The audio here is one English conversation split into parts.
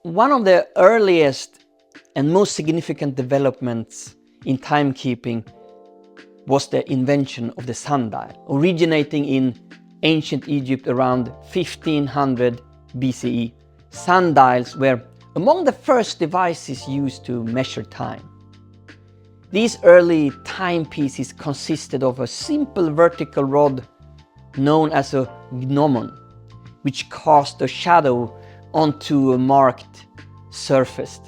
One of the earliest and most significant developments in timekeeping was the invention of the sundial, originating in ancient Egypt around 1500 BCE. Sundials were among the first devices used to measure time. These early timepieces consisted of a simple vertical rod known as a gnomon, which cast a shadow onto a marked surface.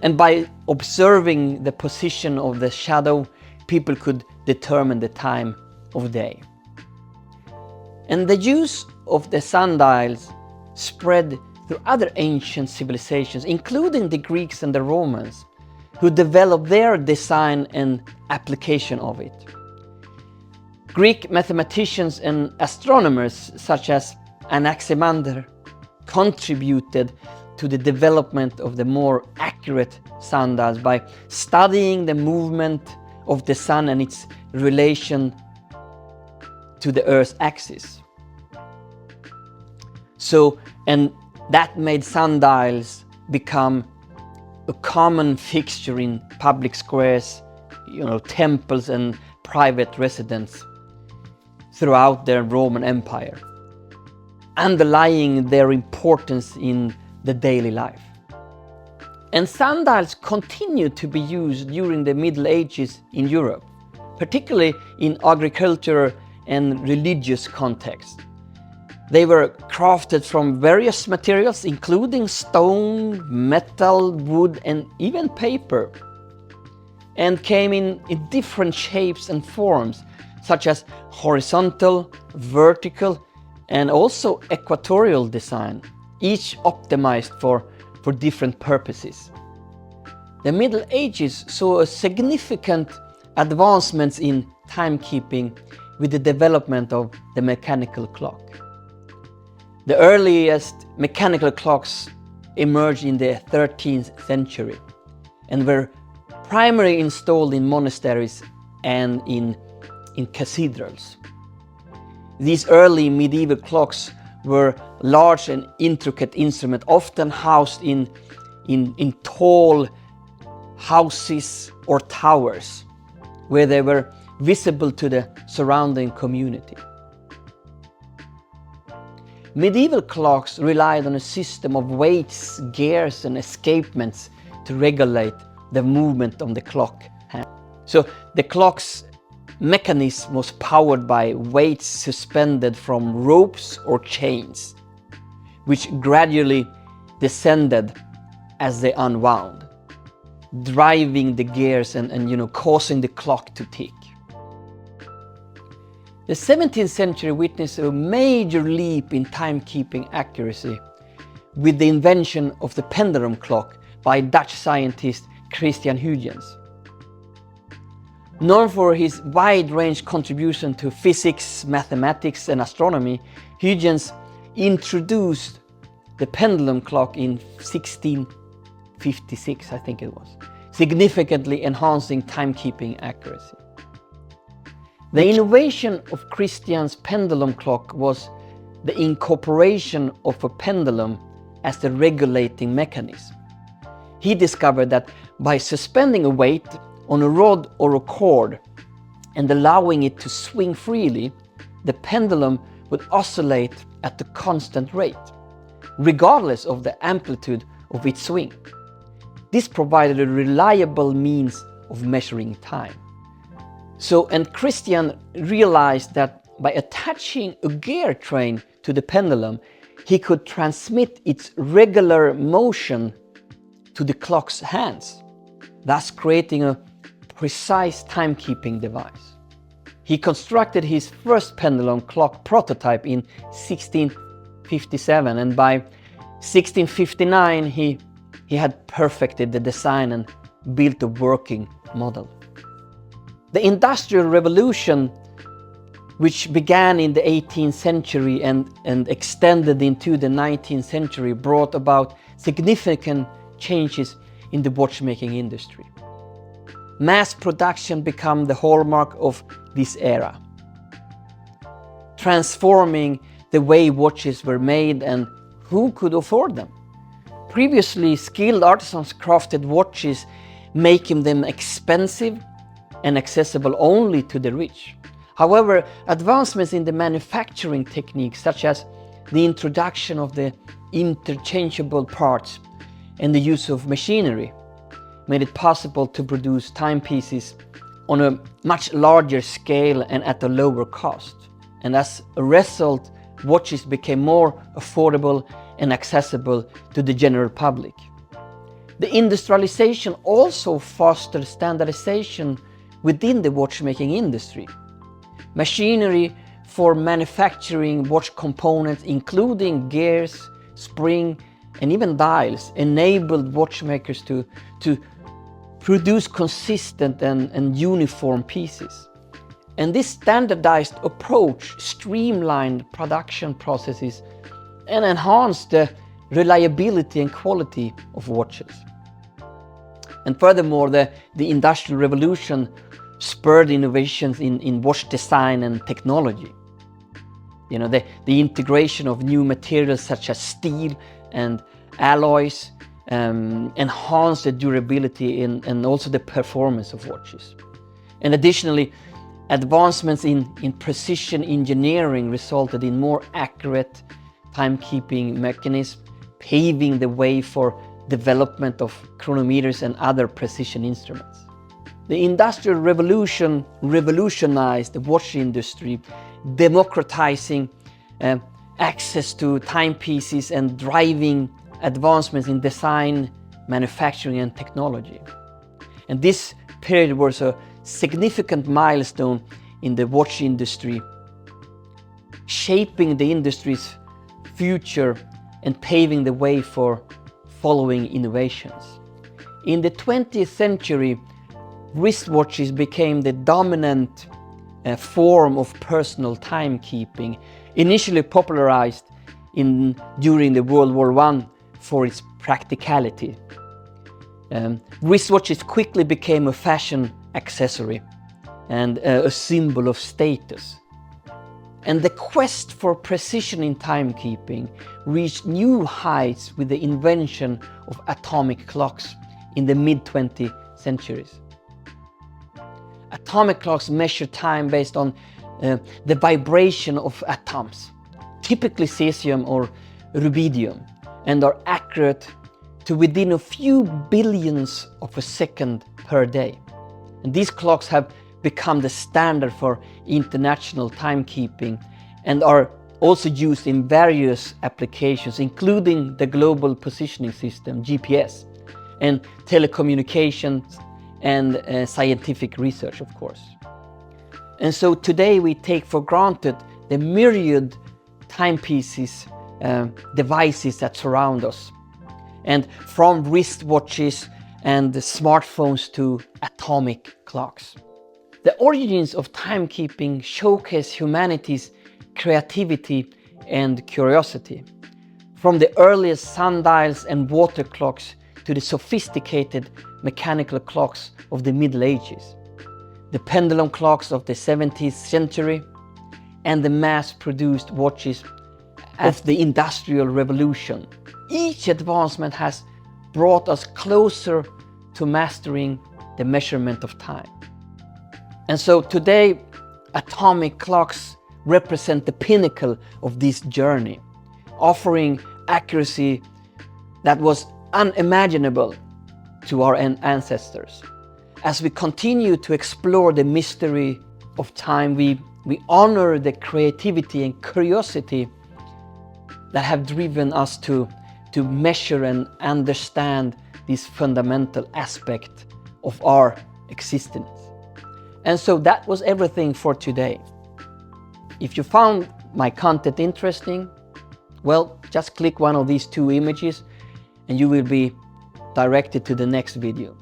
And by observing the position of the shadow, people could determine the time of day. And the use of the sundials spread through other ancient civilizations, including the Greeks and the Romans, who developed their design and application of it. Greek mathematicians and astronomers such as Anaximander contributed to the development of the more accurate sundials by studying the movement of the sun and its relation to the Earth's axis. And that made sundials become a common fixture in public squares, temples and private residences throughout the Roman Empire, underlying their importance in the daily life. And sundials continued to be used during the Middle Ages in Europe, particularly in agriculture and religious contexts. They were crafted from various materials, including stone, metal, wood, and even paper, and came in different shapes and forms, such as horizontal, vertical, and also equatorial design, each optimized for different purposes. The Middle Ages saw a significant advancements in timekeeping with the development of the mechanical clock. The earliest mechanical clocks emerged in the 13th century and were primarily installed in monasteries and in cathedrals. These early medieval clocks were large and intricate instruments, often housed in tall houses or towers, where they were visible to the surrounding community. Medieval clocks relied on a system of weights, gears, and escapements to regulate the movement of the clock hand. So the clock's mechanism was powered by weights suspended from ropes or chains, which gradually descended as they unwound, driving the gears and causing the clock to tick. The 17th century witnessed a major leap in timekeeping accuracy with the invention of the pendulum clock by Dutch scientist Christian Huygens. Known for his wide-range contribution to physics, mathematics, and astronomy, Huygens introduced the pendulum clock in 1656, I think it was, significantly enhancing timekeeping accuracy. The innovation of Christian's pendulum clock was the incorporation of a pendulum as the regulating mechanism. He discovered that by suspending a weight on a rod or a cord and allowing it to swing freely, the pendulum would oscillate at a constant rate, regardless of the amplitude of its swing. This provided a reliable means of measuring time. And Christian realized that by attaching a gear train to the pendulum, he could transmit its regular motion to the clock's hands, thus creating a precise timekeeping device. He constructed his first pendulum clock prototype in 1657, and by 1659 he had perfected the design and built a working model. The Industrial Revolution, which began in the 18th century and extended into the 19th century, brought about significant changes in the watchmaking industry. Mass production became the hallmark of this era, transforming the way watches were made and who could afford them. Previously, skilled artisans crafted watches, making them expensive and accessible only to the rich. However, advancements in the manufacturing techniques, such as the introduction of the interchangeable parts and the use of machinery, made it possible to produce timepieces on a much larger scale and at a lower cost. And as a result, watches became more affordable and accessible to the general public. The industrialization also fostered standardization within the watchmaking industry. Machinery for manufacturing watch components, including gears, spring, and even dials, enabled watchmakers to produce consistent and uniform pieces. And this standardized approach streamlined production processes and enhanced the reliability and quality of watches. And furthermore, the Industrial Revolution spurred innovations in watch design and technology. You know, the integration of new materials such as steel and alloys enhanced the durability and also the performance of watches. And additionally, advancements in precision engineering resulted in more accurate timekeeping mechanisms, paving the way for development of chronometers and other precision instruments. The Industrial Revolution revolutionized the watch industry, democratizing access to timepieces and driving advancements in design, manufacturing, and technology. And this period was a significant milestone in the watch industry, shaping the industry's future and paving the way for following innovations. In the 20th century, wristwatches became the dominant form of personal timekeeping, initially popularized during the World War I for its practicality. Wristwatches quickly became a fashion accessory and a symbol of status. And the quest for precision in timekeeping reached new heights with the invention of atomic clocks in the mid-20th centuries. Atomic clocks measure time based on the vibration of atoms, typically cesium or rubidium, and are accurate to within a few billionths of a second per day. And these clocks have become the standard for international timekeeping and are also used in various applications, including the Global Positioning System, GPS, and telecommunications and scientific research, of course. And so today we take for granted the myriad timepieces, devices that surround us, and from wristwatches and smartphones to atomic clocks. The origins of timekeeping showcase humanity's creativity and curiosity. From the earliest sundials and water clocks to the sophisticated mechanical clocks of the Middle Ages, the pendulum clocks of the 17th century, and the mass-produced watches of the Industrial Revolution. Each advancement has brought us closer to mastering the measurement of time. And so today, atomic clocks represent the pinnacle of this journey, offering accuracy that was unimaginable to our ancestors. As we continue to explore the mystery of time, we honor the creativity and curiosity that have driven us to measure and understand this fundamental aspect of our existence. And so that was everything for today. If you found my content interesting, well, just click one of these two images and you will be directed to the next video.